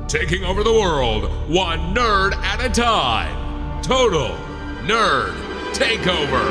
taking over the world one nerd at a time. Total Nerd Takeover.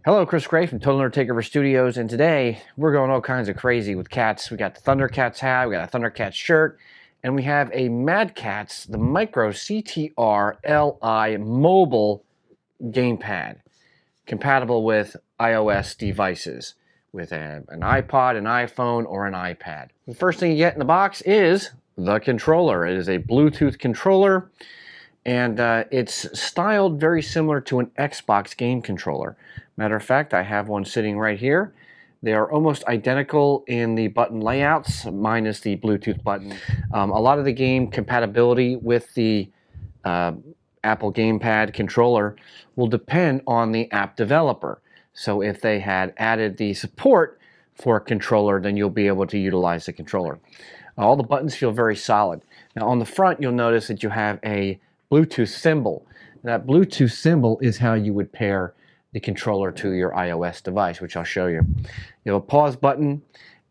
Hello, Chris Gray from Total Nerd Takeover Studios, and today we're going all kinds of crazy with cats. We got the Thundercats hat, we got a Thundercats shirt, and we have a Mad Catz, the Micro CTR Li mobile gamepad, compatible with iOS devices, with an iPod, an iPhone, or an iPad. The first thing you get in the box is the controller. It is a Bluetooth controller, and it's styled very similar to an Xbox game controller. Matter of fact, I have one sitting right here. They are almost identical in the button layouts, minus the Bluetooth button. A lot of the game compatibility with the Apple Gamepad controller will depend on the app developer. So if they had added the support for a controller, then you'll be able to utilize the controller. All the buttons feel very solid. Now on the front, you'll notice that you have a Bluetooth symbol. That Bluetooth symbol is how you would pair the controller to your iOS device, which I'll show you. You have a pause button,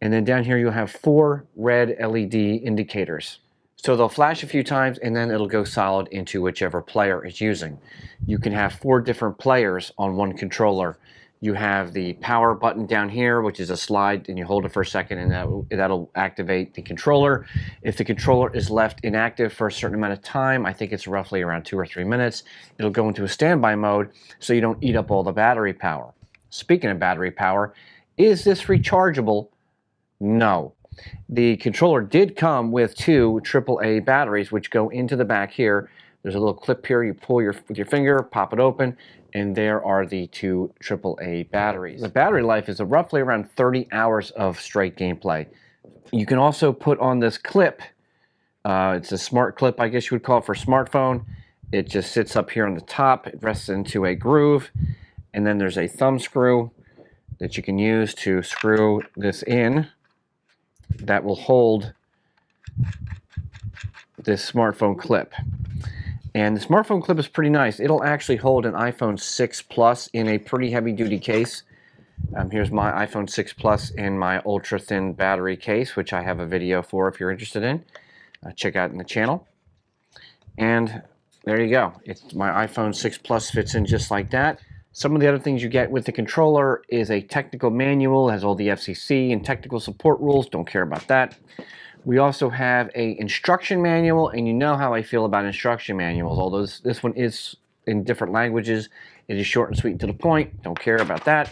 and then down here you'll have 4 red LED indicators. So they'll flash a few times, and then it'll go solid into whichever player is using. You can have 4 different players on one controller. You have the power button down here, which is a slide, and you hold it for a second, and that'll activate the controller. If the controller is left inactive for a certain amount of time, I think it's roughly around 2 or 3 minutes, it'll go into a standby mode so you don't eat up all the battery power. Speaking of battery power, is this rechargeable? No. The controller did come with 2 AAA batteries, which go into the back here. There's a little clip here, you pull with your finger, pop it open, and there are the 2 AAA batteries. The battery life is roughly around 30 hours of straight gameplay. You can also put on this clip. It's a smart clip, I guess you would call it, for smartphone. It just sits up here on the top. It rests into a groove, and then there's a thumb screw that you can use to screw this in. That will hold this smartphone clip. And the smartphone clip is pretty nice. It'll actually hold an iPhone 6 Plus in a pretty heavy-duty case. Here's my iPhone 6 Plus in my ultra-thin battery case, which I have a video for if you're interested in. Check out in the channel. And there you go. My iPhone 6 Plus fits in just like that. Some of the other things you get with the controller is a technical manual. It has all the FCC and technical support rules. Don't care about that. We also have an instruction manual, and you know how I feel about instruction manuals. Although this one is in different languages, it is short and sweet and to the point. Don't care about that.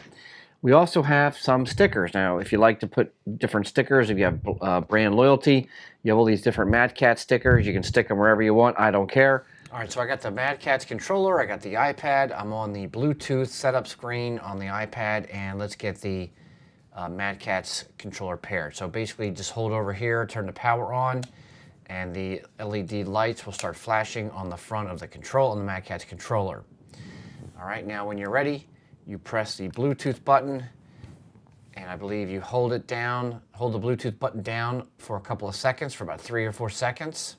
We also have some stickers. Now, if you like to put different stickers, if you have brand loyalty, you have all these different Mad Catz stickers. You can stick them wherever you want. I don't care. All right, so I got the Mad Catz controller. I got the iPad. I'm on the Bluetooth setup screen on the iPad, and let's get the Mad Catz controller paired. So basically just hold over here, turn the power on, and the LED lights will start flashing on the front of the control on the Mad Catz controller. All right, now when you're ready, you press the Bluetooth button, and I believe you hold it down, hold the Bluetooth button down for a couple of seconds, for about 3 or 4 seconds.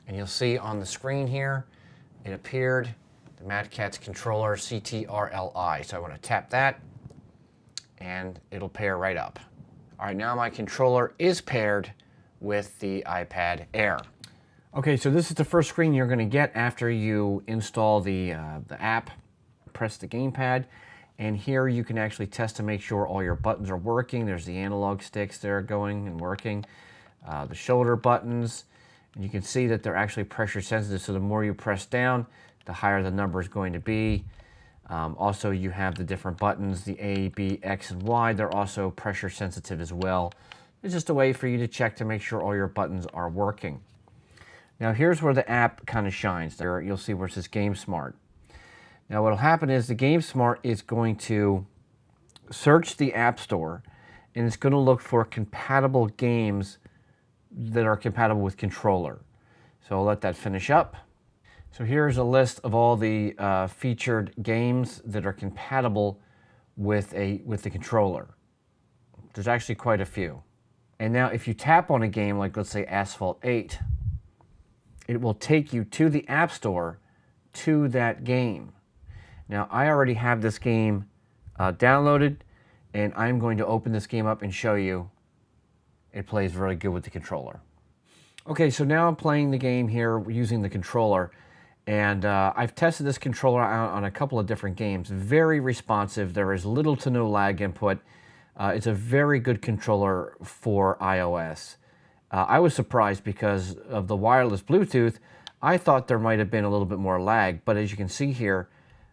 And you'll see on the screen here, it appeared, the Mad Catz controller CTR Li. So I want to tap that, and it'll pair right up. All right, now my controller is paired with the iPad Air. Okay, so this is the first screen you're going to get after you install the app, press the gamepad, and here you can actually test to make sure all your buttons are working. There's the analog sticks there going and working, the shoulder buttons, and you can see that they're actually pressure sensitive, so the more you press down, the higher the number is going to be. Also, you have the different buttons, the A, B, X, and Y. They're also pressure sensitive as well. It's just a way for you to check to make sure all your buttons are working. Now, here's where the app kind of shines. There, you'll see where it says Game Smart. Now, what will happen is the Game Smart is going to search the App Store, and it's going to look for compatible games that are compatible with controller. So I'll let that finish up. So here's a list of all the featured games that are compatible with the controller. There's actually quite a few. And now if you tap on a game like, let's say, Asphalt 8, it will take you to the App Store to that game. Now, I already have this game downloaded, and I'm going to open this game up and show you it plays really good with the controller. Okay, so now I'm playing the game here using the controller, and I've tested this controller out on a couple of different games. Very responsive. There is little to no lag input. It's a very good controller for iOS. I was surprised because of the wireless Bluetooth. I thought there might have been a little bit more lag, but as you can see here,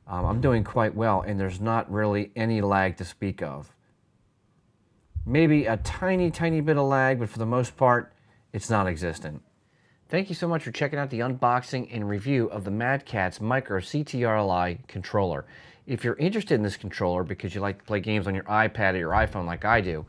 I'm doing quite well, and there's not really any lag to speak of. Maybe a tiny, tiny bit of lag, but for the most part, it's non-existent. Thank you so much for checking out the unboxing and review of the Mad Catz Micro CTRLI controller. If you're interested in this controller because you like to play games on your iPad or your iPhone like I do,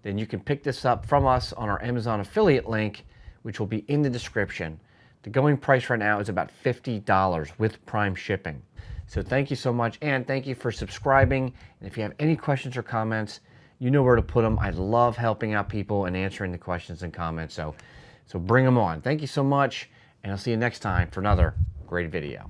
then you can pick this up from us on our Amazon affiliate link, which will be in the description. The going price right now is about $50 with Prime shipping. So thank you so much, and thank you for subscribing. And if you have any questions or comments, you know where to put them. I love helping out people and answering the questions and comments. So bring them on. Thank you so much, and I'll see you next time for another great video.